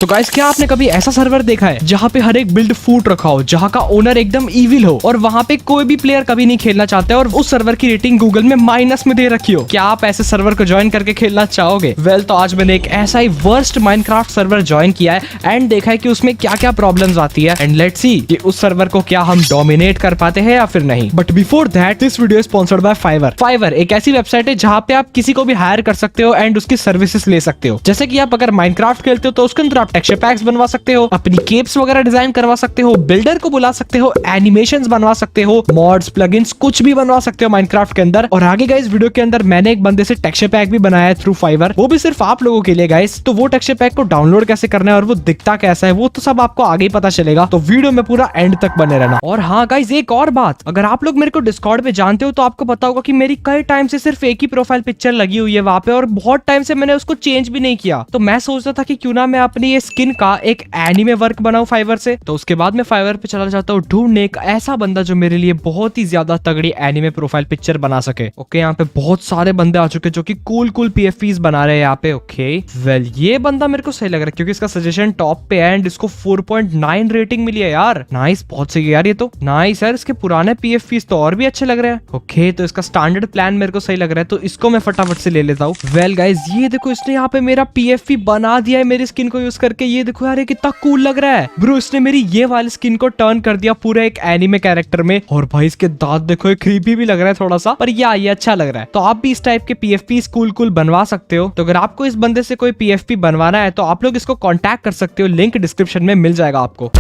तो गाइस, क्या आपने कभी ऐसा सर्वर देखा है जहाँ पे हर एक बिल्ड फूट रखा हो, जहाँ का ओनर एकदम इविल हो और वहाँ पे कोई भी प्लेयर कभी नहीं खेलना चाहता है और उस सर्वर की रेटिंग गूगल में माइनस में दे रखी हो? क्या आप ऐसे सर्वर को ज्वाइन करके खेलना चाहोगे? वेल, तो आज मैंने एक ऐसा ही वर्स्ट माइनक्राफ्ट सर्वर ज्वाइन किया है एंड देखा है कि उसमें क्या क्या प्रॉब्लम्स आती है एंड लेट्स सी कि उस सर्वर को क्या हम डोमिनेट कर पाते हैं या फिर नहीं। But before that, this video sponsored by Fiverr. Fiverr एक ऐसी वेबसाइट है जहाँ पे आप किसी को भी हायर कर सकते हो एंड उसकी सर्विसेज ले सकते हो। जैसे कि आप अगर माइनक्राफ्ट खेलते हो तो उसके अंदर आप टेक्सचर पैक्स बनवा सकते हो, अपनी केप्स वगैरह डिजाइन करवा सकते हो, बिल्डर को बुला सकते हो, एनिमेशंस बनवा सकते हो, मॉड्स, प्लगइन्स कुछ भी बनवा सकते हो माइनक्राफ्ट के अंदर। और आगे गाइस, वीडियो के अंदर मैंने एक बंदे से टेक्सचर पैक भी बनाया है थ्रू फाइवर, वो भी सिर्फ आप लोगों के लिए गाइस। तो वो टेक्सचर पैक को डाउनलोड कैसे करना है और वो दिखता कैसा है वो तो सब आपको आगे ही पता चलेगा, तो वीडियो में पूरा एंड तक बने रहना। और हाँ गाइस, एक और बात, अगर आप लोग मेरे को डिस्कॉर्ड पे जानते हो तो आपको पता होगा कि मेरी कई टाइम से सिर्फ एक ही प्रोफाइल पिक्चर लगी हुई है वहां पे और बहुत टाइम से मैंने उसको चेंज भी नहीं किया। तो मैं सोचता था कि क्यों ना मैं अपनी ये स्किन का एक एनीमे वर्क बनाऊं फाइवर से। तो उसके बाद मैं फाइवर पे चला जाता हूँ ढूंढने एक ऐसा बंदा जो मेरे लिए बहुत ही ज्यादा तगड़ी एनीमे प्रोफाइल पिक्चर बना सके। ओके, यहाँ पे बहुत सारे बंदे आ चुके जो कि कूल पीएफपीज बना रहे हैं यहाँ पे। ओके वेल, ये बंदा मेरे को सही लग रहा है क्योंकि इसका सजेशन टॉप पे है एंड इसको 4.9 रेटिंग मिली है यार। नाइस, बहुत सही है यार ये तो। नाइस यार, इसके पुराने पीएफपीज तो और भी अच्छे लग रहे हैं। ओके, तो इसका स्टैंडर्ड प्लान मेरे को सही लग रहा है तो इसको मैं फटाफट से ले लेता हूँ। वेल गाइस, ये देखो इसने यहाँ पे मेरा पीएफपी बना दिया है मेरी स्किन को यूज करके। ये देखो यार, ये कितना कूल लग रहा है ब्रो। इसने मेरी ये वाली स्किन को टर्न कर दिया पूरा एक एनीमे कैरेक्टर में। और भाई इसके दांत देखो, ये क्रीपी भी लग रहा है थोड़ा सा, पर ये अच्छा लग रहा है। तो आप भी इस टाइप के पीएफपी कूल बनवा सकते हो। तो अगर आपको इस बंदे से कोई पीएफपी बनवाना है तो आप लोग इसको कांटेक्ट कर सकते हो, लिंक डिस्क्रिप्शन में मिल जाएगा आपको।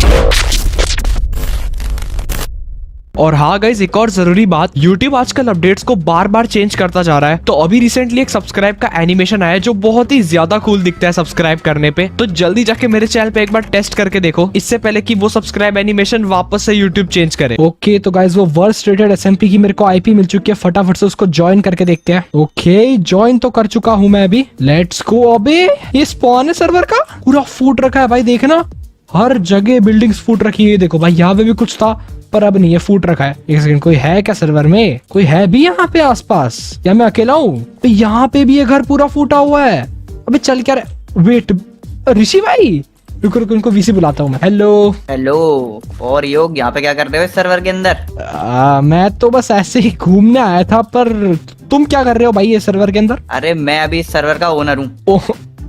और हाँ गाइज, एक और जरूरी बात, YouTube आजकल अपडेट्स को बार बार चेंज करता जा रहा है। तो अभी रिसेंटली एक सब्सक्राइब का एनिमेशन आया है जो बहुत ही ज्यादा कूल दिखता है सब्सक्राइब करने पे। तो जल्दी जाके मेरे चैनल पे एक बार टेस्ट करके देखो, इससे पहले कि वो सब्सक्राइब एनिमेशन वापस से YouTube चेंज करे। ओके, तो गाइज वो वर्स्ट रेटेड SMP की मेरे को IP मिल चुकी है, फटाफट से उसको ज्वाइन करके देखते हैं। ओके, ज्वाइन तो कर चुका हूँ मैं अभी। Let's go. अबे ये स्पॉन है सर्वर का, पूरा फूट रखा है भाई, देखना हर जगह बिल्डिंग्स फूट रखी है। देखो भाई, यहाँ पे भी कुछ था पर अब नहीं है, फूट रखा है। एक सेकंड, कोई है क्या सर्वर में? कोई है भी यहाँ पे आसपास या मैं अकेला हूँ? यहाँ पे भी ये घर पूरा फूटा हुआ है। अबे चल क्या रहा, वेट ऋषि भाई, रुको उनको VC बुलाता हूँ मैं। हेलो। और योग, यहाँ पे क्या कर रहे हो इस सर्वर के अंदर? मैं तो बस ऐसे ही घूमने आया था, पर तुम क्या कर रहे हो भाई ये सर्वर के अंदर? अरे मैं अभी इस सर्वर का ओनर हूँ।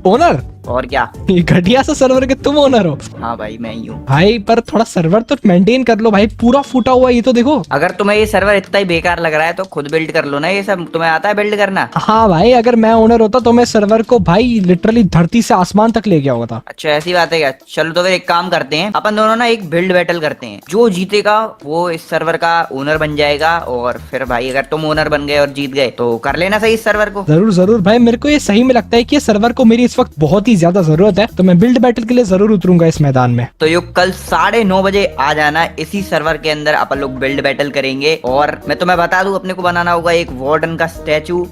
ओनर? और क्या, ये घटिया सा सर्वर के तुम ओनर हो? हाँ भाई, मैं ही हूँ भाई, पर थोड़ा सर्वर तो मेंटेन कर लो भाई, पूरा फूटा हुआ ये तो देखो। अगर तुम्हें ये सर्वर इतना ही बेकार लग रहा है तो खुद बिल्ड कर लो ना, ये सब तुम्हें आता है बिल्ड करना? हाँ भाई, अगर मैं ओनर होता तो मैं सर्वर को भाई लिटरली धरती से आसमान तक ले गया होगा था। अच्छा, ऐसी बात है क्या? चलो तो फिर एक काम करते हैं, अपन दोनों ना एक बिल्ड बैटल करते हैं। जो जीतेगा वो इस सर्वर का ओनर बन जाएगा। और फिर भाई अगर तुम ओनर बन गए और जीत गए तो कर लेना सही इस सर्वर को। जरूर भाई, मेरे को ये सही में लगता है कि ये सर्वर को मेरी इस वक्त बहुत ही ज्यादा जरूरत है, तो मैं बिल्ड बैटल के लिए जरूर उतरूंगा इस मैदान में। तो यो कल 9:30 बजे आ जाना, इसी सर्वर के अंदर अपन लोग बिल्ड बैटल करेंगे। और मैं तुम्हें बता दूं, अपने को बनाना होगा एक वार्डन का स्टैचू।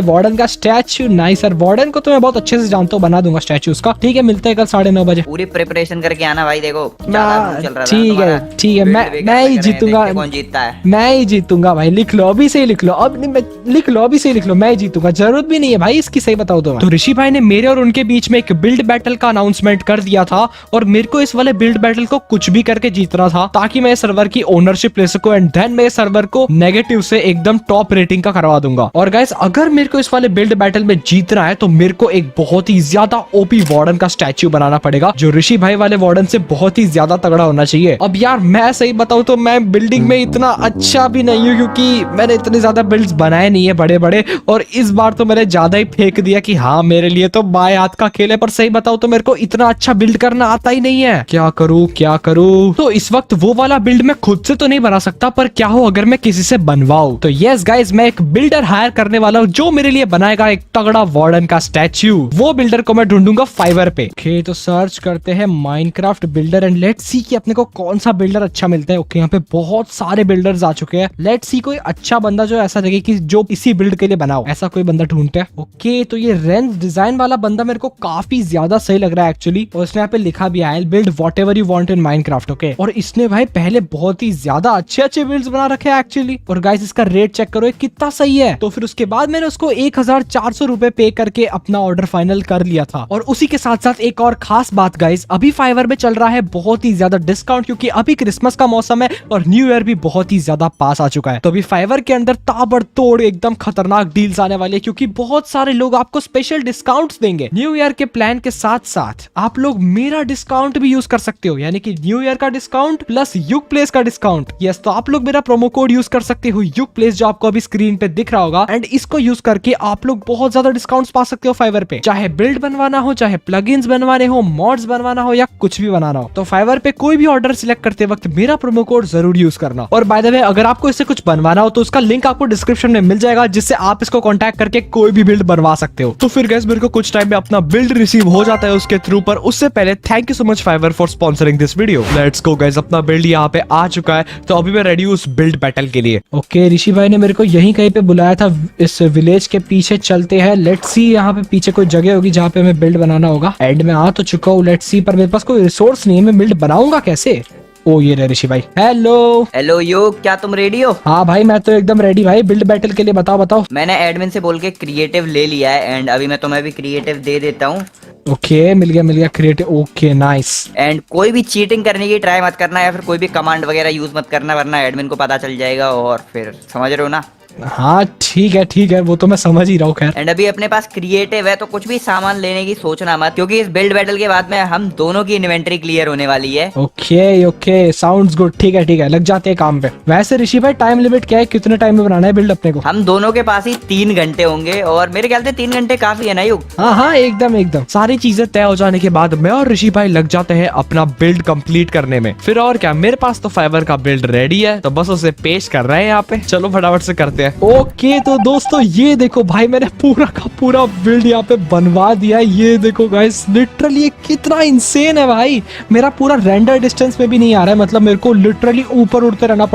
वार्डन का स्टैचू? नाइस सर, वार्डन को तो मैं बहुत अच्छे से जानता हूँ, बना दूंगा स्टैचू उसका। ठीक है, मिलते हैं कल 9:30 बजे। पूरी प्रिपरेशन करके आना भाई। देखो ठीक है, मैं ही जीतूंगा। कौन जीतता है? मैं ही जीतूंगा भाई, लिख लो अभी से ही, लिख लो अब लिख लो अभी से ही लिख लो, मैं ही जीतूंगा। जरूरत भी नहीं है भाई इसकी, सही बताओ तो ऋषि भाई ने मेरे और उनके बीच में एक बिल्ड बैटल का अनाउंसमेंट कर दिया था और मेरे को इस वाले बिल्ड बैटल को कुछ भी करके जीतना था ताकि मैं सर्वर की ओनरशिप ले सकूं एंड देन मैं सर्वर को नेगेटिव से एकदम टॉप रेटिंग का करवा दूंगा। और गाइस, अगर मेरे को इस वाले बिल्ड बैटल में जीतना है तो मेरे को एक बहुत ही ज्यादा ओपी वार्डन का स्टैचू बनाना पड़ेगा जो ऋषि भाई वाले वार्डन से बहुत ही ज्यादा तगड़ा होना चाहिए। अब यार मैं सही बताऊं तो मैं बिल्डिंग में इतना अच्छा भी नहीं हूँ क्योंकि मैंने इतने ज्यादा बिल्ड्स बनाए नहीं है बड़े बड़े, और इस बार तो मैंने ज्यादा ही फेंक दिया कि हाँ मेरे लिए तो बाएं हाथ का खेल है। पर सही बताऊं तो मेरे को इतना अच्छा बिल्ड करना आता ही नहीं है। क्या करूं? तो इस वक्त वो वाला बिल्ड मैं खुद से तो नहीं बना सकता, पर क्या हो अगर मैं किसी से बनवाऊं? तो यस गाइस, मैं एक बिल्डर हायर करने वाला हूं जो मेरे लिए बनाएगा एक तगड़ा वार्डन का स्टैच्यू। वो बिल्डर को मैं ढूंढूंगा फाइवर पे। ओके, तो सर्च करते हैं Minecraft builder and let's see कि अपने को कौन सा बिल्डर अच्छा मिलता है। ओके, यहाँ पे बहुत सारे बिल्डर्स आ चुके हैं। लेट्स सी कोई अच्छा बंदा जो ऐसा लगे कि जो इसी बिल्ड के लिए बनाओ, ऐसा कोई बंदा ढूंढते हैं। ओके, तो ये रेंज डिजाइन वाला बंदा मेरे को काफी काफी ज्यादा सही लग रहा है एक्चुअली। और इसने यहाँ पे लिखा भी है build what ever you want in Minecraft. Okay, और इसने भाई पहले बहुत ही ज्यादा अच्छे बिल्ड्स बना रखे हैं एक्चुअली। और गाइस इसका रेट चेक करो, कितना सही है। तो फिर उसके बाद मैंने उसको 1400 रुपए पे करके अपना ऑर्डर फाइनल कर लिया था। और उसी के साथ साथ एक और खास बात गाइस, अभी फाइवर में चल रहा है बहुत ही ज्यादा डिस्काउंट, क्योंकि अभी क्रिसमस का मौसम है और न्यू ईयर भी बहुत ही ज्यादा पास आ चुका है। तो अभी फाइवर के अंदर ताबड़तोड़ एकदम खतरनाक डील्स आने वाली है, क्योंकि बहुत सारे लोग आपको स्पेशल डिस्काउंट्स देंगे। न्यू ईयर के प्लान के साथ साथ आप लोग मेरा डिस्काउंट भी यूज कर सकते हो, यानी कि न्यू ईयर का डिस्काउंट प्लस युग प्लेस का डिस्काउंट। यस, तो आप लोग मेरा प्रोमो कोड यूज कर सकते हो युग प्लेस, जो आपको अभी स्क्रीन पे दिख रहा होगा। एंड इसको यूज करके आप लोग बहुत ज्यादा डिस्काउंट्स पा सकते हो फाइवर पे, चाहे बिल्ड बनवाना हो, चाहे प्लगइन्स बनवाने हो, मॉड्स बनवाना हो, या कुछ भी बनाना हो। तो फाइवर पे कोई भी ऑर्डर सिलेक्ट करते वक्त मेरा प्रोमो कोड जरूर यूज करना। और बाय द वे, अगर आपको इससे कुछ बनवाना हो तो उसका लिंक आपको डिस्क्रिप्शन में मिल जाएगा, जिससे आप इसको कांटेक्ट करके कोई भी बिल्ड बनवा सकते हो। तो फिर गाइस मेरे को कुछ टाइम में अपना बिल्ड रिसीव हो जाता है उसके थ्रू, पर उससे पहले thank you so much Fiverr for sponsoring this video. Let's go guys, अपना बिल्ड यहाँ पे आ चुका है, तो अभी मैं रेडी हूँ उस बिल्ड बैटल के लिए। ओके, ऋषि भाई ने मेरे को यहीं कहीं पे बुलाया था, इस विलेज के पीछे चलते हैं। लेट्स सी, यहाँ पे पीछे कोई जगह होगी जहाँ पे हमें बिल्ड बनाना होगा। एंड में आ तो चुका हूँ, लेट्स सी, पर मेरे पास कोई रिसोर्स नहीं है, मैं बिल्ड बनाऊंगा कैसे? ओ ये रहे ऋषि भाई। हेलो योग, क्या तुम रेडी हो? हाँ भाई, मैं तो एकदम रेडी भाई बिल्ड बैटल के लिए। बताओ। मैंने एडमिन से बोल के क्रिएटिव ले लिया है, एंड अभी मैं तुम्हें भी क्रिएटिव दे देता हूँ। ओके, मिल गया क्रिएटिव। Okay nice. एंड कोई भी चीटिंग करने की ट्राई मत करना, या फिर कोई भी कमांड वगैरह यूज मत करना, वरना एडमिन को पता चल जाएगा और फिर समझ रहे हो ना। हाँ ठीक है, वो तो मैं समझ ही रहा हूँ। खैर, एंड अभी अपने पास क्रिएटिव है, तो कुछ भी सामान लेने की सोचना मत, क्योंकि इस बिल्ड बैटल के बाद में हम दोनों की इन्वेंटरी क्लियर होने वाली है। Okay, sounds good. ठीक है, लग जाते हैं काम पे। वैसे ऋषि भाई, टाइम लिमिट क्या है? कितने टाइम में बनाना है बिल्ड अपने को? हम दोनों के पास ही 3 घंटे होंगे, और मेरे ख्याल से 3 घंटे काफी है ना युग? हाँ, एकदम सारी चीजें तय हो जाने के बाद मैं और ऋषि भाई लग जाते हैं अपना बिल्ड कंप्लीट करने में। फिर और क्या, मेरे पास तो फाइवर का बिल्ड रेडी है, तो बस उसे पेश कर रहे हैं यहाँ पे। चलो फटाफट से करते हैं। ओके, तो दोस्तों ये देखो भाई, मैंने पूरा का पूरा बिल्ड यहाँ पे बनवा दिया है। ये देखो गाइस, लिटरली ये कितना इंसेन है भाई। मेरा पूरा रेंडर डिस्टेंस में भी नहीं आ रहा है, मतलब मेरे को लिटरली ऊपर उड़ते रहना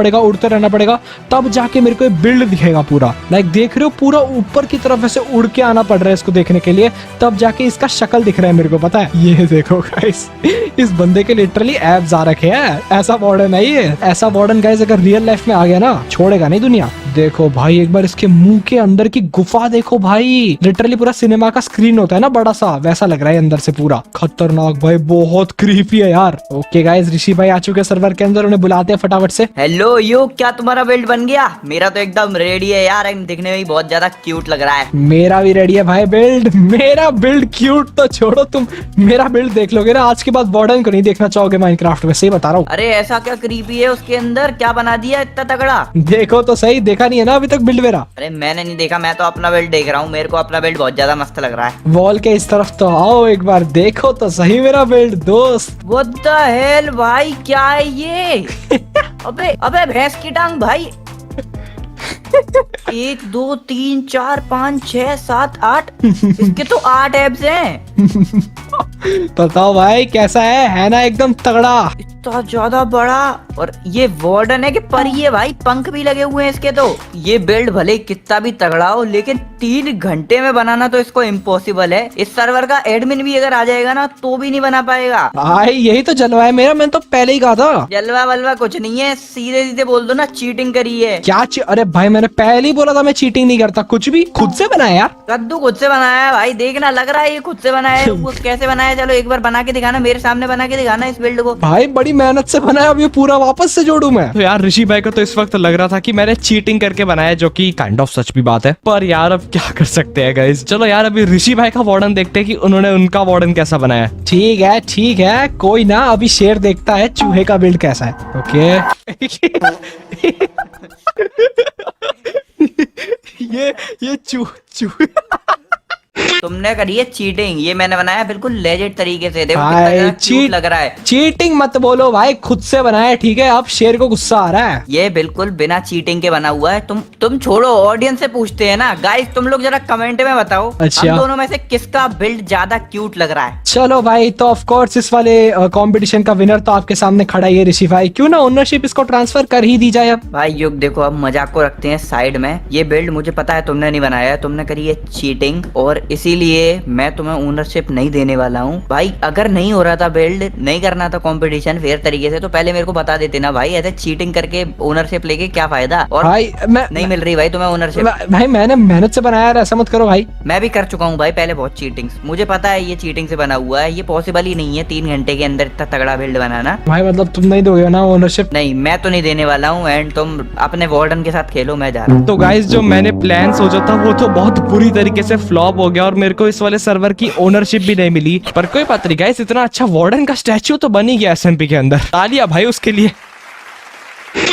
पड़ेगा, तब जाके मेरे को बिल्ड दिखेगा पूरा। लाइक देख रहे हो, पूरा ऊपर की तरफ ऐसे उड़ के आना पड़ रहा है इसको देखने के लिए, तब जाके इसका शक्ल दिख रहा है मेरे को, पता है। ये देखो गाइस, इस बंदे के लिटरली एब्स आ रखे हैं। ऐसा वार्डन है ये, ऐसा वार्डन गाइस अगर रियल लाइफ में आ गया ना, छोड़ेगा नहीं दुनिया। देखो भाई, एक बार इसके मुंह के अंदर की गुफा देखो भाई, लिटरली पूरा सिनेमा का स्क्रीन होता है ना बड़ा सा, वैसा लग रहा है अंदर से पूरा। खतरनाक भाई, बहुत क्रीपी है यार। ओके गाइस, ऋषि भाई आ चुके हैं सर्वर के अंदर, उन्हें बुलाते हैं फटाफट से। हेलो योग, क्या तुम्हारा बिल्ड बन गया? मेरा तो एकदम रेडी है यार, दिखने में भी बहुत ज्यादा क्यूट लग रहा है। मेरा भी रेडी है भाई बिल्ड। मेरा बिल्ड क्यूट तो छोड़ो, तुम मेरा बिल्ड देख लोगे ना आज के बाद, वार्डन को नहीं देखना चाहोगे माइनक्राफ्ट में, सही बता रहा हूँ। अरे ऐसा क्या क्रीपी है उसके अंदर? क्या बना दिया इतना तगड़ा? देखो तो सही, देखा नहीं है ना अभी तक बिल्ड मेरा? अरे मैंने नहीं देखा, मैं तो अपना बिल्ड देख रहा हूँ। मेरे को अपना बिल्ड बहुत ज्यादा मस्त लग रहा है। वॉल के इस तरफ तो आओ, एक बार देखो तो सही मेरा बिल्ड दोस्त। What the hell भाई, क्या है ये? अबे भैंस की टांग भाई। 1 2 3 4 5 6 7 8, इसके तो 8 एब्स हैं। बताओ भाई कैसा है ना एकदम तगड़ा। इतना ज्यादा बड़ा, और ये वार्डन है कि परी है भाई, पंख भी लगे हुए हैं इसके। तो ये बिल्ड भले कितना भी तगड़ा हो, लेकिन 3 घंटे में बनाना तो इसको इम्पॉसिबल है। इस सर्वर का एडमिन भी अगर आ जाएगा ना, तो भी नहीं बना पाएगा भाई। यही तो जलवा है मेरा, मैंने तो पहले ही कहा था। जलवा वलवा कुछ नहीं है, सीधे सीधे बोल दो ना, चीटिंग करी है। क्या अरे भाई, मैंने पहले ही बोला था मैं चीटिंग नहीं करता, कुछ भी खुद से बनाया यार। कद्दू खुद से बनाया है भाई, देखना लग रहा है ये खुद से बनाया है। वो कैसे बनाया, चलो एक बार बना के दिखाना, मेरे सामने बना के दिखाना इस बिल्ड को। भाई बड़ी मेहनत से बनाया, अब ये पूरा वापस से जोड़ू मैं। तो यार ऋषि भाई को तो इस वक्त लग रहा था कि मैंने चीटिंग करके बनाया, जो कि काइंड ऑफ सच भी बात है, पर यार अब क्या कर सकते हैं गाइस। चलो यार, अभी ऋषि भाई का वार्डन देखते हैं कि उन्होंने उनका वार्डन कैसा बनाया। ठीक है, कोई ना, अभी शेर देखता है चूहे का बिल्ड कैसा है। ओके। ये चूहे तुमने करी है चीटिंग, ये मैंने बनाया बिल्कुल लेजिट तरीके से। देखो भाई, कितना क्यूट लग रहा है। चीटिंग मत बोलो भाई, खुद से बनाया, ठीक है। अब शेर को गुस्सा आ रहा है। ये बिल्कुल बिना चीटिंग के बना हुआ है। तुम छोड़ो, ऑडियंस से पूछते हैं ना गाइस, तुम लोग जरा कमेंट में बताओ, अच्छा, हम दोनों में से किसका बिल्ड ज्यादा क्यूट लग रहा है। चलो भाई, तो ऑफ कोर्स इस वाले कंपटीशन का विनर तो आपके सामने खड़ा ही है ऋषि भाई। क्यों ना ओनरशिप इसको ट्रांसफर कर ही दी जाए अब। भाई युग देखो, अब मजाक को रखते हैं साइड में। ये बिल्ड मुझे पता है तुमने नहीं बनाया है, तुमने करी है चीटिंग, और इसी इसीलिए मैं तुम्हें ओनरशिप नहीं देने वाला हूँ भाई। अगर नहीं हो रहा था बिल्ड, नहीं करना था कंपटीशन फेयर तरीके से, तो पहले मेरे को बता देते ना भाई। ऐसे चीटिंग करके ओनरशिप लेके क्या फायदा। और भाई मैं नहीं मिल रही भाई तुम्हें ओनरशिप। भाई मैंने मेहनत से बनाया यार, ऐसा मत करो भाई। मैं भी कर चुका हूँ भाई पहले बहुत चीटिंग, मुझे पता है ये चीटिंग से बना हुआ है। ये पॉसिबल ही नहीं है 3 घंटे के अंदर इतना तगड़ा बिल्ड बनाना। भाई मतलब तुम नहीं दोगे ना ओनरशिप? नहीं, मैं तो नहीं देने वाला हूँ। एंड तुम अपने वार्डन के साथ खेलो, मैं जा रहा हूँ। तो गाइस जो मैंने प्लान सोचा था वो तो बहुत बुरी तरीके से फ्लॉप हो गया और मेरे को इस वाले सर्वर की ओनरशिप भी नहीं मिली। पर कोई बात नहीं गाइस, इतना अच्छा वार्डन का स्टैच्यू तो बन ही गया एसएमपी के अंदर। तालियां भाई उसके लिए।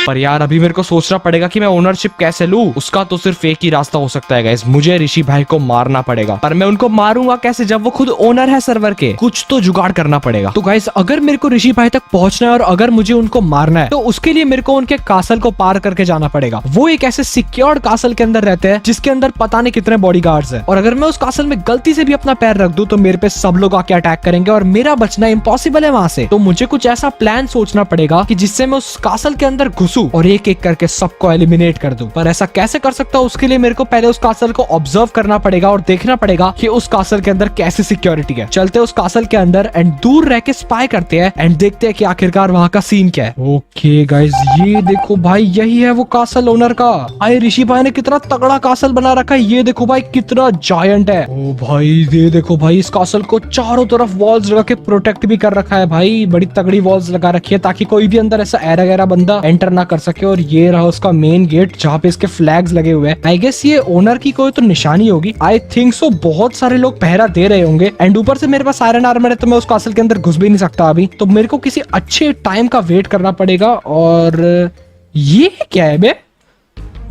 पर यार अभी मेरे को सोचना पड़ेगा कि मैं ओनरशिप कैसे लूं। उसका तो सिर्फ एक ही रास्ता हो सकता है गाइस, मुझे ऋषि भाई को मारना पड़ेगा। पर मैं उनको मारूंगा कैसे जब वो खुद ओनर है सर्वर के? कुछ तो जुगाड़ करना पड़ेगा। तो गाइस अगर मेरे को ऋषि भाई तक पहुंचना है और अगर मुझे उनको मारना है तो उसके लिए मेरे को उनके कासल को पार करके जाना पड़ेगा। वो एक ऐसे सिक्योर्ड कासल के अंदर रहते हैं जिसके अंदर पता नहीं कितने बॉडीगार्ड्स हैं। और अगर मैं उस कासल में गलती से भी अपना पैर रख दूं तो मेरे पे सब लोग आके अटैक करेंगे और मेरा बचना इम्पॉसिबल है वहां से। तो मुझे कुछ ऐसा प्लान सोचना पड़ेगा कि जिससे मैं उस कासल के अंदर घुसूं और एक एक करके सबको एलिमिनेट कर दूं। पर ऐसा कैसे कर सकता हूं? उसके लिए मेरे को पहले उस कासल को ऑब्जर्व करना पड़ेगा और देखना पड़ेगा कि उस कासल के अंदर कैसी सिक्योरिटी है। चलते उस कासल के अंदर एंड दूर रह के स्पाई करते हैं एंड देखते हैं कि आखिरकार वहां का सीन क्या है। ओके गाइस, ये देखो भाई, यही है वो कासल ओनर का। भाई ऋषि भाई ने कितना तगड़ा कासल बना रखा है। ये देखो भाई कितना जायंट है। ओ भाई ये देखो भाई, इस कासल को चारों तरफ वॉल्स लगा के प्रोटेक्ट भी कर रखा है भाई। बड़ी तगड़ी वॉल्स लगा रखी है ताकि कोई भी अंदर ऐसा ऐरा गैरा बंदा एंटर ना कर सके। और ये रहा उसका मेन गेट जहाँ पे इसके फ्लैग्स लगे हुए हैं। आई गेस ये ओनर की कोई तो निशानी होगी। I think so. बहुत सारे लोग पहरा दे रहे होंगे एंड ऊपर से मेरे पास आयरन आर्मर है तो मैं उस कासल के अंदर घुस भी नहीं सकता अभी। तो मेरे को किसी अच्छे टाइम का वेट करना पड़ेगा। और ये क्या है बे?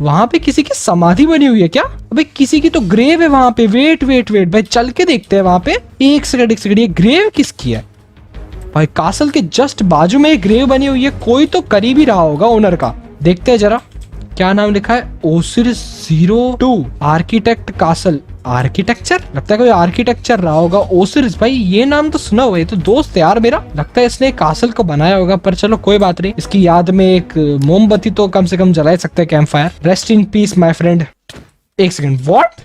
वहां पे किसी की समाधि बनी हुई है क्या? अबे किसी की तो ग्रेव है वहां पे। वेट वेट वेट भाई, चल के देखते हैं वहां पे। एक सेकंड, ये ग्रेव किसकी है? भाई कासल के जस्ट बाजू में एक ग्रेव बनी हुई है। कोई तो करीब ही रहा होगा ओनर का। देखते हैं जरा क्या नाम लिखा है। Osiris 02 architect castle. आर्किटेक्चर लगता है कोई आर्किटेक्चर रहा होगा। ओसिरिस भाई ये नाम तो सुना हुआ है, तो दोस्त है यार मेरा। लगता है इसने कासल को बनाया होगा। पर चलो कोई बात नहीं, इसकी याद में एक मोमबत्ती तो कम से कम जला सकते हैं, camp fire. Rest in peace my friend. एक सेकंड, व्हाट?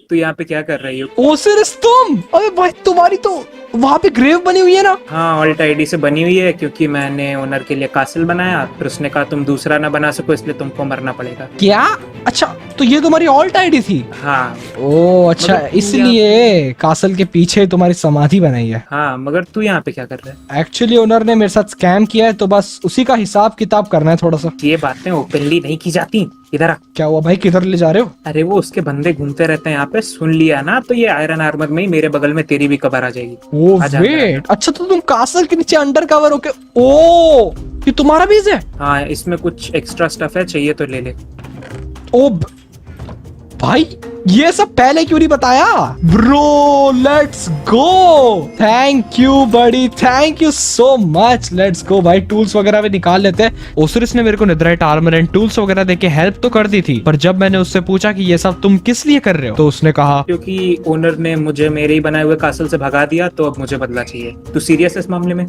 तो यहाँ पे क्या कर रही हो? ओसिरिस तुम? अबे भाई तुम्हारी तो वहाँ पे ग्रेव बनी हुई है ना? हाँ, ऑल्ट आईडी से बनी हुई है क्योंकि मैंने ओनर के लिए कासल बनाया। फिर उसने कहा तुम दूसरा ना बना सको इसलिए तुमको मरना पड़ेगा। क्या? अच्छा, तो ये तुम्हारी ऑल्ट आईडी थी? हाँ। ओ अच्छा, मगर तू इसलिए कासल के पीछे तुम्हारी समाधि बनाई है। हाँ, मगर तू यहाँ पे क्या कर रहा है? एक्चुअली ओनर ने मेरे साथ स्कैम किया है तो बस उसी का हिसाब किताब करना है थोड़ा सा। ये बातें ओपनली नहीं की जाती। इधर आ। क्या हुआ भाई, किधर ले जा रहे हो? अरे वो उसके बंदे घूमते रहते हैं यहाँ पे, सुन लिया ना तो ये आयरन आर्मर में ही मेरे बगल में तेरी भी कबर आ जाएगी। ओ आजा, वेट, अच्छा तो तुम कासल के नीचे अंडर कवर होके। ओ ये तुम्हारा बीज है? हाँ, इसमें कुछ एक्स्ट्रा स्टफ है, चाहिए तो ले ले। ओ भाई ये सब पहले क्यों नहीं बताया? Bro let's go. Thank you buddy, thank you so much. Let's go भाई, टूल्स वगैरह भी निकाल लेते हैं। ओसिरिस ने मेरे को नेदराइट आर्मर एंड टूल्स वगैरह देके हेल्प तो कर दी थी, पर जब मैंने उससे पूछा कि ये सब तुम किस लिए कर रहे हो तो उसने कहा क्योंकि ओनर ने मुझे मेरे ही बनाए हुए कासल से भगा दिया तो अब मुझे बदला चाहिए। तू सीरियस है इस मामले में?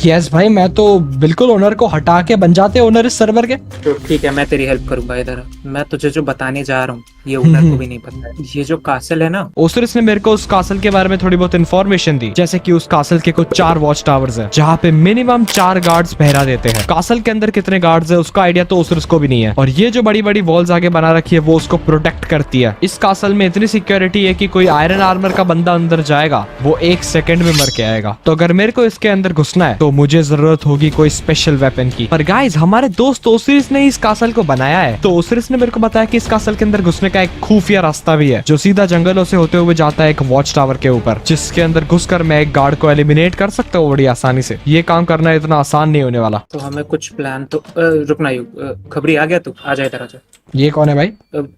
यस भाई, मैं तो बिल्कुल ओनर को हटा के बन जाते ओनर इस सर्वर के। तो ठीक है, मैं तेरी हेल्प करूंगा। इधर मैं तुझे जो बताने जा रहा हूँ ये ओनर को भी नहीं पता है। ये जो कासल है ना, ओसिरिस ने मेरे को उस कासल के बारे में थोड़ी बहुत इन्फॉर्मेशन दी, जैसे कि उस कासल के कुछ 4 वॉच टावर्स हैं जहाँ पे मिनिमम 4 गार्ड्स पहरा देते हैं। कासल के अंदर कितने गार्ड्स है उसका आइडिया तो ओसिरिस को भी नहीं है। और ये जो बड़ी बड़ी वॉल्स आगे बना रखी है वो उसको प्रोटेक्ट करती है। इस कासल में इतनी सिक्योरिटी है कि कोई आयरन आर्मर का बंदा अंदर जाएगा वो 1 सेकंड में मर के आएगा। तो अगर मेरे को इसके अंदर घुसना है तो मुझे जरूरत होगी कोई स्पेशल वेपन की। पर गाइस हमारे दोस्त ओसिरिस ने इस कासल को बनाया है। तो ओसिरिस ने मेरे को बताया कि इस कासल के अंदर घुसने का एक खुफिया रास्ता भी है जो सीधा जंगलों से होते हुए जाता है एक वॉच टावर के ऊपर, जिसके अंदर घुसकर मैं एक गार्ड को एलिमिनेट कर सकता हूँ बड़ी आसानी से। ये काम करना इतना आसान नहीं होने वाला। तो हमें कुछ प्लान तो रुकना ही। खबरी आ गया तू? आ जाए इधर, आ जा। ये कौन है भाई?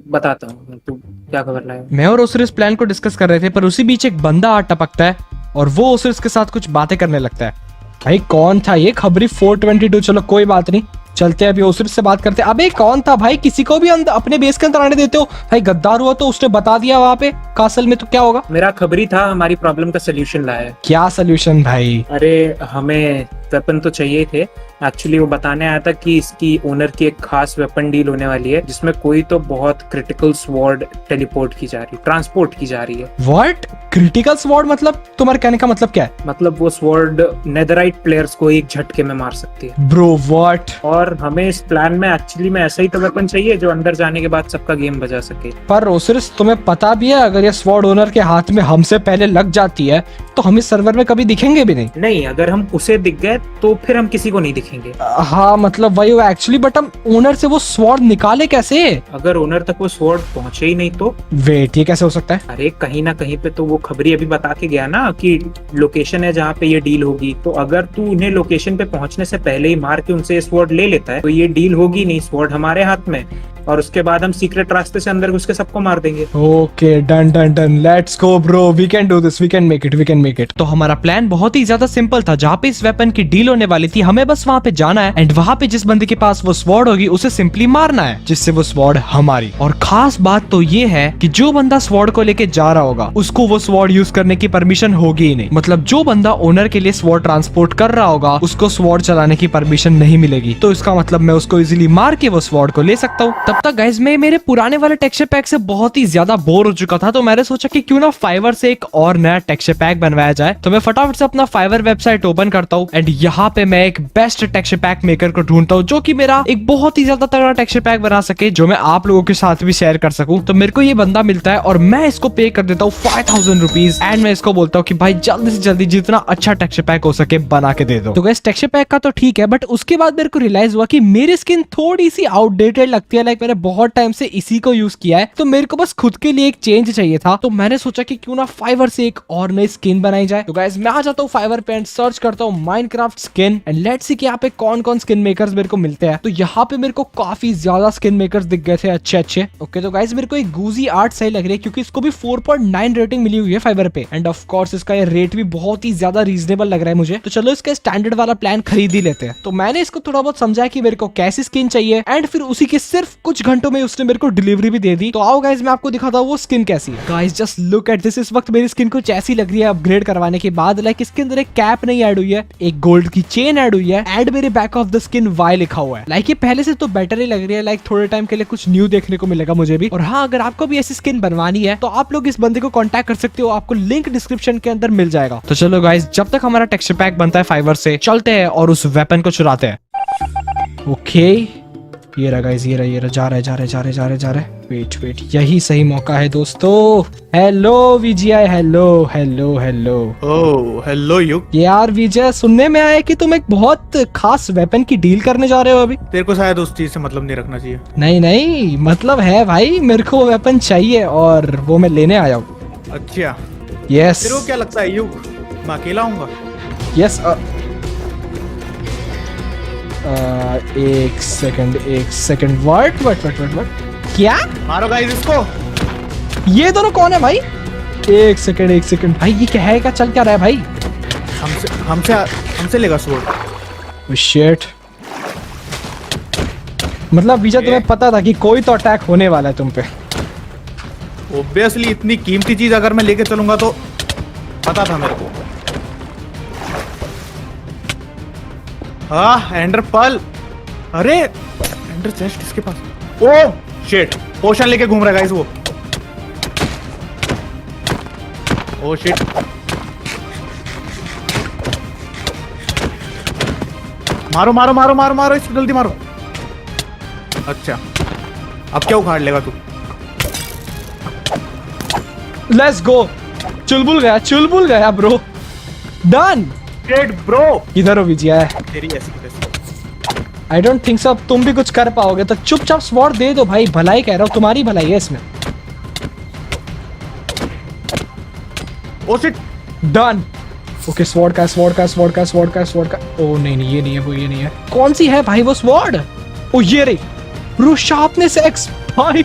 बताता हूँ, तू क्या खबर लाया? मैं और ओसिरिस प्लान को डिस्कस कर रहे थे पर उसी बीच एक बंदा आ टपकता है और वो ओसिरिस के साथ कुछ बातें करने लगता है। भाई कौन था ये? खबरी 422। चलो कोई बात नहीं, चलते अभी ओसिरिस से बात करते हैं। अबे कौन था भाई? किसी को भी अंदर अपने बेस के अंदर आने देते हो भाई? गद्दार हुआ तो उसने बता दिया वहां पे कासल में, तो क्या होगा? मेरा खबरी था, हमारी प्रॉब्लम का सोल्यूशन लाया है। क्या सोल्यूशन भाई? अरे हमें वेपन तो चाहिए ही थे। एक्चुअली वो बताने आया था कि इसकी ओनर की एक खास वेपन डील होने वाली है जिसमें कोई तो बहुत क्रिटिकल स्वॉर्ड टेलीपोर्ट की जा रही, ट्रांसपोर्ट की जा रही है। व्हाट? क्रिटिकल स्वॉर्ड मतलब? तुम्हारे कहने का मतलब क्या है? मतलब वो स्वॉर्ड नेदराइट प्लेयर्स को एक झटके में मार सकती है। Bro what? और हमें इस प्लान में एक्चुअली में ऐसा ही तो वेपन चाहिए जो अंदर जाने के बाद सबका गेम बजा सके। पर ओसिरिस, तुम्हें पता भी है अगर ये स्वॉर्ड ओनर के हाथ में हमसे पहले लग जाती है तो हम इस सर्वर में कभी दिखेंगे भी नहीं। नहीं, अगर हम उसे दिख गए तो फिर हम किसी को नहीं दिखेंगे। हाँ मतलब वही एक्चुअली, बट हम ओनर से वो स्वॉर्ड निकाले कैसे? अगर ओनर तक वो स्वॉर्ड पहुंचे ही नहीं तो? वेट, ये कैसे हो सकता है? अरे कहीं ना कहीं पे तो वो खबरी अभी बता के गया ना कि लोकेशन है जहाँ पे ये डील होगी। तो अगर तू उन्हें लोकेशन पे पहुंचने से पहले ही मार के उनसे स्वॉर्ड ले लेता है तो ये डील होगी नहीं, स्वॉर्ड हमारे हाथ में, और उसके बाद हम सीक्रेट रास्ते से अंदर घुस के सबको मार देंगे। Okay, done done done, let's go bro, we can do this, we can make it, we can make it. तो हमारा प्लान बहुत ही ज्यादा सिंपल था। जहाँ पे इस वेपन की डील होने वाली थी, हमें बस वहाँ पे जाना है एंड वहाँ पे जिस बंदे के पास वो स्वॉर्ड होगी उसे सिंपली मारना है, जिससे वो स्वॉर्ड हमारी। और खास बात तो ये है कि जो बंदा स्वॉर्ड को लेके जा रहा होगा उसको वो स्वॉर्ड यूज करने की परमिशन होगी ही नहीं। मतलब जो बंदा ओनर के लिए स्वॉर्ड ट्रांसपोर्ट कर रहा होगा उसको स्वॉर्ड चलाने की परमिशन नहीं मिलेगी। तो इसका मतलब मैं उसको इजीली मार के वो स्वॉर्ड को ले सकता हूँ। तब तक गाइस मैं मेरे पुराने वाले टेक्सचर पैक से बहुत ही ज्यादा बोर हो चुका था, तो मैंने सोचा कि क्यों ना फाइवर से एक और नया टेक्सचर पैक बनवाया जाए। तो मैं फटाफट से अपना फाइवर वेबसाइट ओपन करता हूँ एंड यहाँ पे मैं एक बेस्ट टेक्सचर पैक मेकर को ढूंढता हूँ जो कि मेरा एक बहुत ही ज्यादा तगड़ा टेक्सचर पैक बना सके, जो मैं आप लोगों के साथ भी शेयर कर सकूं। तो मेरे को ये बंदा मिलता है और मैं इसको पे कर देता हूँ 5000 रुपीज एंड मैं इसको बोलता हूँ कि भाई जल्दी से जल्दी जितना अच्छा टेक्सचर पैक हो सके बना के दे दो। तो गाइस टेक्सचर पैक का तो ठीक है, बट उसके बाद मेरे को रियलाइज हुआ कि मेरी स्किन थोड़ी सी आउटडेटेड लगती है। लाइक मैंने बहुत टाइम से इसी को यूज किया है, तो मेरे को बस खुद के लिए एक चेंज चाहिए था। तो मैंने सोचा कि क्यों ना फाइवर से एक और नई स्किन बनाई जाए। तो गाइस मैं आ जाता हूँ फाइवर पे एंड सर्च करता हूँ Minecraft skin and let's see कि यहाँ पे कौन कौन स्किन मेकर्स मेरे को मिलते हैं। तो यहाँ पे मेरे को काफी ज्यादा स्किन मेकर्स दिख गए थे अच्छे अच्छे। ओके तो गाइस मेरे को एक गूजी आर्ट सही लग रही है क्योंकि इसको भी 4.9 रेटिंग मिली हुई है फाइवर पे एंड ऑफ कोर्स इसका ये रेट भी बहुत ही ज्यादा रीजनेबल लग रहा है मुझे। तो चलो इसका स्टैंडर्ड वाला प्लान खरीद ही लेते हैं। तो मैंने इसको थोड़ा बहुत समझा कि मेरे को कैसी स्किन चाहिए एंड फिर उसी के सिर्फ कुछ घंटों में उसने मेरे को डिलीवरी भी दे दी। तो आओ गाइस मैं आपको दिखाता हूँ वो स्किन कैसी है। Guys just look at this, इस वक्त मेरी स्किन कुछ ऐसी लग रही है अपग्रेड करवाने के बाद। लाइक इसके अंदर एक कैप नहीं ऐड हुई है, एक गोल्ड की चेन ऐड हुई है एंड मेरे back of the skin Y लिखा हुआ है। लाइक ये पहले से तो बेटर ही लग रही है। लाइक थोड़े टाइम के लिए कुछ न्यू देखने को मिलेगा मुझे भी। और हाँ, अगर आपको भी ऐसी स्किन बनवानी है तो आप लोग इस बंदे को कांटेक्ट कर सकते हो, आपको लिंक डिस्क्रिप्शन के अंदर मिल जाएगा। तो चलो गाइस जब तक हमारा टेक्सचर पैक बनता है फाइवर से, चलते हैं और उस वेपन को चुराते हैं। ओके ये रहा गाइस, ये रहा जा रहा है। वेट यही सही मौका है दोस्तों। हेलो वीजीआई, हेलो। Oh hello Yug. यार विजय, सुनने में आया कि तुम एक बहुत खास वेपन की डील करने जा रहे हो अभी। तेरे को शायद उस चीज से मतलब नहीं रखना चाहिए। नहीं मतलब है भाई, मेरे को वेपन चाहिए और वो मैं लेने आया हूँ। अच्छा यस। तेरे को क्या लगता है युग, मैं अकेला हूँगा? यस। एक सेकंड व्हाट क्या? मारो गाइस इसको। ये दोनों कौन है भाई? एक सेकंड भाई, ये क्या है? क्या चल क्या रहा है भाई? हमसे लेगा स्वॉर्ड। शिट। मतलब विजय तुम्हें पता था कि कोई तो अटैक होने वाला है तुम पे? ऑब्वियसली इतनी कीमती चीज अगर मैं लेके चलूंगा तो पता था मेरे को। हाँ एंडर पर्ल। अरे एंडर चेस्ट इसके पास। ओह शिट, पोशन लेके घूम रहा है गाइस वो। ओह शिट, मारो इसको जल्दी मारो। अच्छा अब क्या उखाड़ लेगा तू? Let's go. चुलबुल गया ब्रो। डन। Great bro. इधर हो विजय। तेरी ऐसी आई डोंट थिंक सो अब तुम भी कुछ कर पाओगे, तो चुपचाप स्वॉर्ड दे दो भाई। भलाई कह रहा हूँ, तुम्हारी भलाई है इसमें। Oh shit. Done. Okay sword का। ओ नहीं ये नहीं है, वो ये नहीं है। कौन सी है भाई वो स्वॉर्ड? ओ ये रही। ब्रो शार्पनेस एक्स भाई।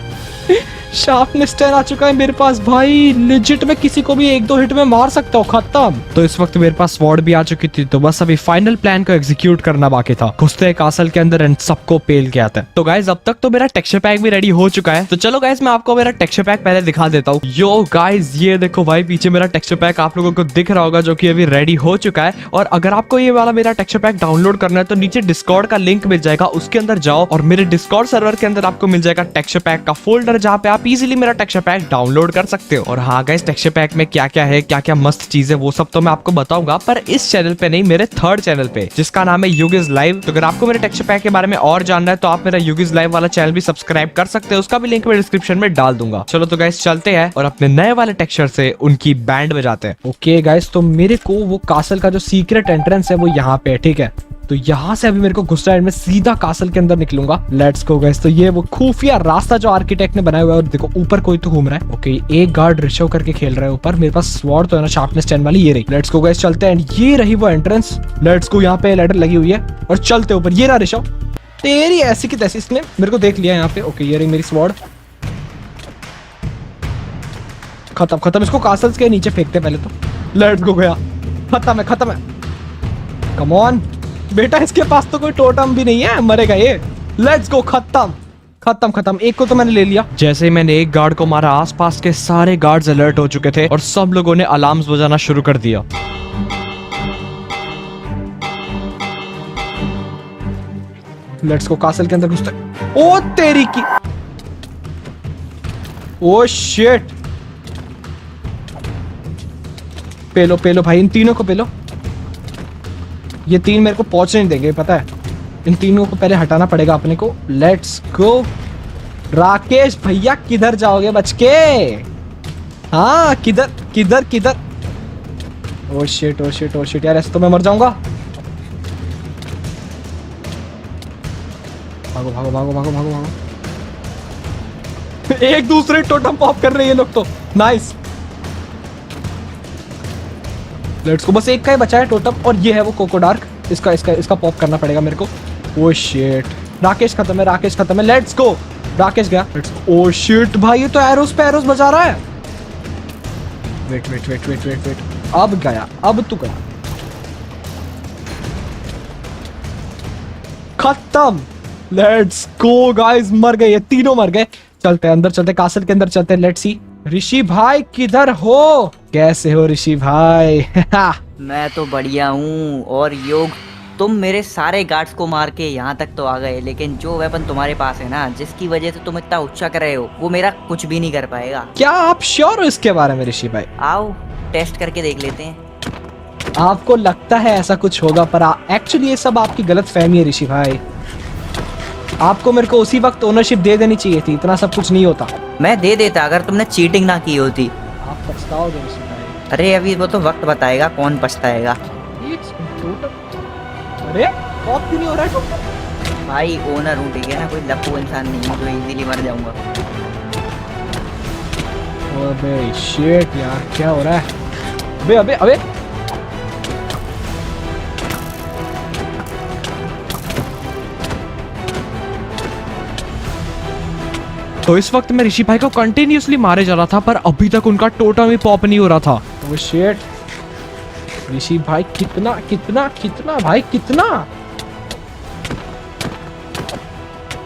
शार्पनेस 10 आ चुका है मेरे पास भाई। लिजिट में किसी को भी 1-2 हिट में मार सकता हूँ। खत्म। तो इस वक्त मेरे पास स्वॉर्ड भी आ चुकी थी, तो बस अभी फाइनल प्लान को एग्जीक्यूट करना बाकी था। घुसते हैं कासल के अंदर एंड सबको पेल के आता है। तो गाइज अब तक तो मेरा टेक्सचर पैक भी रेडी हो चुका है। तो चलो गाइज मैं आपको मेरा टेक्सचर पैक पहले दिखा देता हूँ। यो गाइज ये देखो भाई, पीछे मेरा टेक्सचर पैक आप लोगों को दिख रहा होगा, जो कि अभी रेडी हो चुका है। और अगर आपको ये वाला मेरा टेक्सचर पैक डाउनलोड करना है तो नीचे डिस्कॉर्ड का लिंक मिल जाएगा, उसके अंदर जाओ और मेरे डिस्कॉर्ड सर्वर के अंदर आपको मिल जाएगा टेक्सचर पैक का फोल्डर, जहाँ पे आप इजीली मेरा टेक्सचर पैक डाउनलोड कर सकते हो। और हाँ गाइस, टेक्सचर पैक में क्या क्या है, क्या क्या मस्त चीजें, वो सब तो मैं आपको बताऊंगा, पर इस चैनल पे नहीं, मेरे थर्ड चैनल पे जिसका नाम है युग इज लाइव। तो अगर आपको मेरे टेक्सचर पैक के बारे में और जानना है तो आप मेरा युग इज लाइव वाला चैनल भी सब्सक्राइब कर सकते हैं, उसका भी लिंक मैं डिस्क्रिप्शन में डाल दूंगा। चलो तो गाइस चलते हैं और अपने नए वाले टेक्सचर से उनकी बैंड बजाते हैं। ओके गाइस, तो मेरे को वो कासल का जो सीक्रेट एंट्रेंस है वो यहाँ पे है, ठीक है। तो यहाँ से अभी मेरे को घुसना है, मैं सीधा कासल के अंदर निकलूंगा। Let's go guys. तो ये वो खुफिया रास्ता जो आर्किटेक्ट ने बनाया हुआ है, और देखो ऊपर कोई तो घूम रहा है। ओके, एक गार्ड ऋषव करके खेल रहा है ऊपर। मेरे पास स्वॉर्ड तो है ना, शार्पनेस 10 वाली, ये रही। लेट्स गो गाइस, चलते हैं। ये रही वो एंट्रेंस। लेट्स गो, यहाँ पे लैडर लगी हुई है और चलते ऊपर। ये रहा ऋषव, तेरी ऐसी की तैसी, इसने मेरे को देख लिया यहाँ पे। ओके, ये रही मेरी स्वॉर्ड। खत्म खत्म, इसको कासल्स के नीचे फेंकते पहले तो। लेट्स गो, गया। खत्म है, खत्म है। कम ऑन बेटा, इसके पास तो कोई टोटम भी नहीं है, मरेगा ये। लेट्स गो, खत्म खत्म खत्म। एक को तो मैंने ले लिया। जैसे ही मैंने एक गार्ड को मारा, आसपास के सारे गार्ड्स अलर्ट हो चुके थे और सब लोगों ने अलार्म्स बजाना शुरू कर दिया। लेट्स गो, कासल के अंदर घुसते। ओ तेरी की, ओ शिट। पेलो पेलो भाई, इन तीनों को पेलो। ये तीन मेरे को पहुंचने नहीं देंगे, पता है। इन तीनों को पहले हटाना पड़ेगा अपने को। Let's go. राकेश भैया किधर जाओगे बच के? हाँ, किधर किधर किधर? Oh shit oh shit oh shit यार, ऐसे तो मैं मर जाऊंगा। भागो भागो भागो भागो भागो भागो। एक दूसरे टोटम पॉप कर रहे हैं ये लोग तो। नाइस। लेट्स को, बस एक का ही बचा है टोटम, और ये है वो कोको डार्क। इसका पॉप करना पड़ेगा मेरे को। ओह शिट, राकेश खत्म है, राकेश खत्म है। लेट्स गो, राकेश गया। ओह शिट भाई, ये तो एरोस पे एरोस बजा रहा है। Wait wait wait wait wait wait, अब गया, अब तू गया। खत्म। लेट्स गो गाइस, मर गए ये तीनों, मर गए। चलते हैं अंदर, चलते कासल के अंदर चलते। लेट्स सी, ऋषि भाई किधर हो? कैसे हो ऋषि भाई? मैं तो बढ़िया हूँ। और योग, तुम मेरे सारे गार्ड्स को मार के यहाँ तक तो आ गए, लेकिन जो वेपन तुम्हारे पास है ना, जिसकी वजह से तुम इतना उच्चक रहे हो, वो मेरा कुछ भी नहीं कर पाएगा। क्या आप श्योर हो इसके बारे में ऋषि भाई? आओ टेस्ट करके देख लेते हैं। आपको लगता है ऐसा कुछ होगा, पर एक्चुअली ये सब आपकी गलत फहमी है ऋषि भाई। आपको मेरे को उसी वक्त ओनरशिप दे देनी चाहिए थी, इतना सब कुछ नहीं होता। मैं दे देता अगर तुमने चीटिंग ना की होती। आप पछताओगे ऋषि भाई। अरे अभी वो तो वक्त बताएगा कौन पछताएगा। अरे पॉप क्यों नहीं हो रहा है टोटल? भाई ओनर हूँ, ठीक है ना, कोई लप्पू इंसान नहीं हूँ जो इजीली मर जाऊंगा। अबे शिट यार, क्या हो रहा है? अबे अबे अबे, तो इस वक्त मैं ऋषि भाई को कंटिन्यूअसली मारे जा रहा था, पर अभी तक उनका टोटम ही पॉप नहीं हो रहा था। वो शिट, ऋषि भाई कितना कितना कितना भाई, कितना?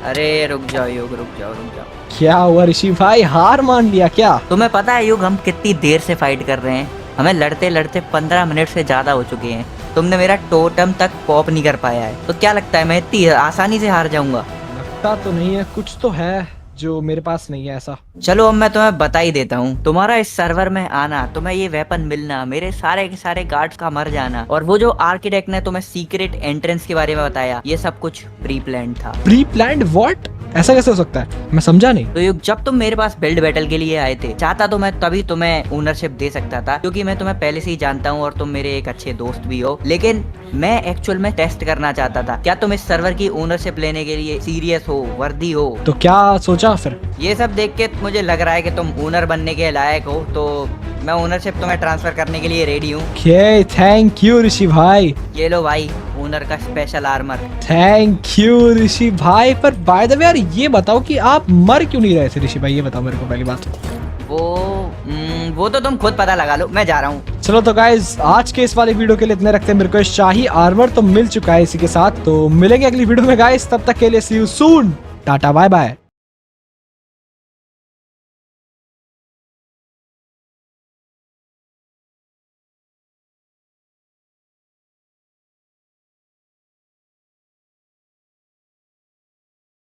अरे रुक जाओ योग, रुक जाओ रुक जाओ। क्या हुआ ऋषि भाई, हार मान लिया क्या? तुम्हें पता है योग, हम कितनी देर से फाइट कर रहे हैं? हमें लड़ते लड़ते 15 मिनट से ज्यादा हो चुके हैं। तुमने मेरा टोटम तक पॉप नहीं कर पाया है, तो क्या लगता है मैं इतनी आसानी से हार जाऊंगा? लगता तो नहीं है, कुछ तो है जो मेरे पास नहीं है ऐसा। चलो अब मैं तुम्हें बता ही देता हूँ। तुम्हारा इस सर्वर में आना, तुम्हें ये वेपन मिलना, मेरे सारे के सारे गार्ड्स का मर जाना, और वो जो आर्किटेक्ट ने तुम्हें सीक्रेट एंट्रेंस के बारे में बताया, ये सब कुछ प्री प्लान था। Pre planned what? ऐसा कैसे हो सकता है? मैं समझा नहीं। तो युग, जब तुम मेरे पास बिल्ड बैटल के लिए आए थे, चाहता तो मैं तभी तुम्हें ओनरशिप दे सकता था, क्योंकि मैं तुम्हें पहले से ही जानता हूँ और तुम मेरे एक अच्छे दोस्त भी हो। लेकिन मैं एक्चुअल में टेस्ट करना चाहता था, क्या तुम इस सर्वर की ओनरशिप लेने के लिए सीरियस हो, वर्दी हो? तो क्या सोचा फिर? ये सब देख के मुझे लग रहा है कि तुम ओनर बनने के लायक हो, तो मैं ओनरशिप तुम्हें ट्रांसफर करने के लिए रेडी हूँ। थैंक यू ऋषि भाई। ये लो भाई ओनर का स्पेशल आर्मर। थैंक यू ऋषि भाई। पर बाय द वे यार ये बताओ कि आप मर क्यों नहीं रहे थे ऋषि भाई, ये बताओ मेरे को पहली बात। वो तो तुम खुद पता लगा लो, मैं जा रहा हूँ। चलो तो गाइज आज के इस वाले वीडियो के लिए इतने रखते हैं। मेरे को शाही आर्मर तो मिल चुका है इसी के साथ। तो मिलेंगे अगली वीडियो में गाइज, तब तक के लिए see you soon, tata bye bye.